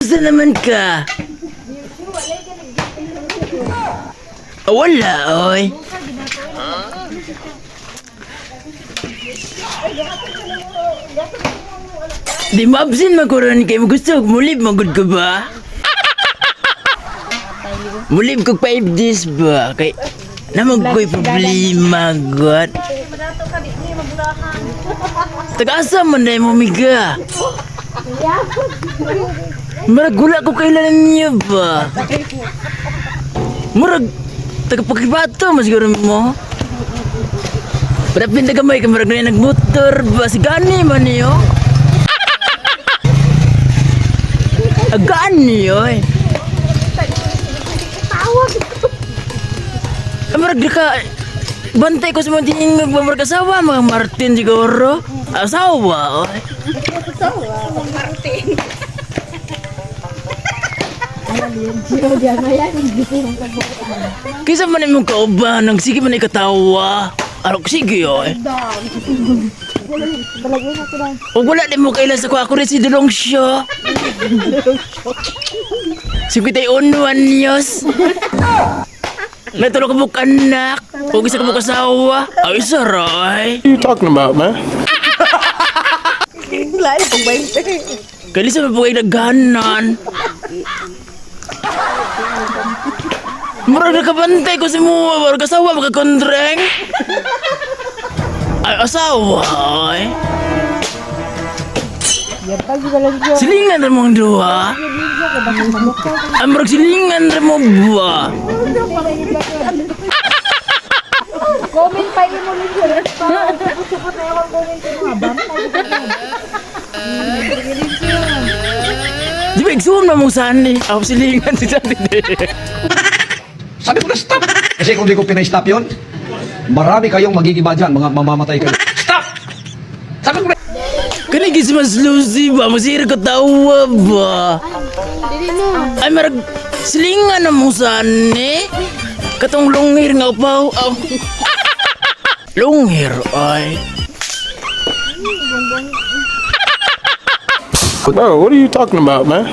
Asa naman ka? Wala, oy. Di mabsin makuron kay mo gusto mulib magud ka ba? Mulib ko 5 days ba? Kay namang ko'y problema god. Taga-asa man na mo miga. Murag gula ko kailan niyo ba? Murag taga-pakibato mas siguro mo. Padapin na gamay ka murag na nagmotor ba? Si gani man niyo. Gani oy. Murag ka bantay ko sa mga tingin magmamarkasawa mga Martin siguro. Asawa oy. Martin. Kisa man imong kauban nang sige man ikatawa. Arok sige oy. O wala din mo kailan sa ako rin si Dulong siya. 51 anyos. Natulog ka mo anak. O isa ka mo kasawa. Ay saray. What are you talking about, man? Lain pang 20. Kalisa mo po kayo naghanan. Murag nakabantay ko si mo. Murag kasawa magkakondreng. Ay asawa ay. Silingan rin mong dua. Ay murag silingan rin mo ba? Comment pa mo rin yun. Support na yung comment mo habang. Di ba igsuon na mong saan eh? Ako silingan si Sandy. Sabi ko na stop! Kasi kung di ko pinay-stop yun, marami kayong magigiba dyan, mga mamamatay kayo. Stop! Sabi ko na... Kanigis mas Lucy ba? Masira ko tawa ba? Ay marag silingan na mong saan eh? Katong lungir nga pa. Lungir ay. Bro, what are you talking about, man?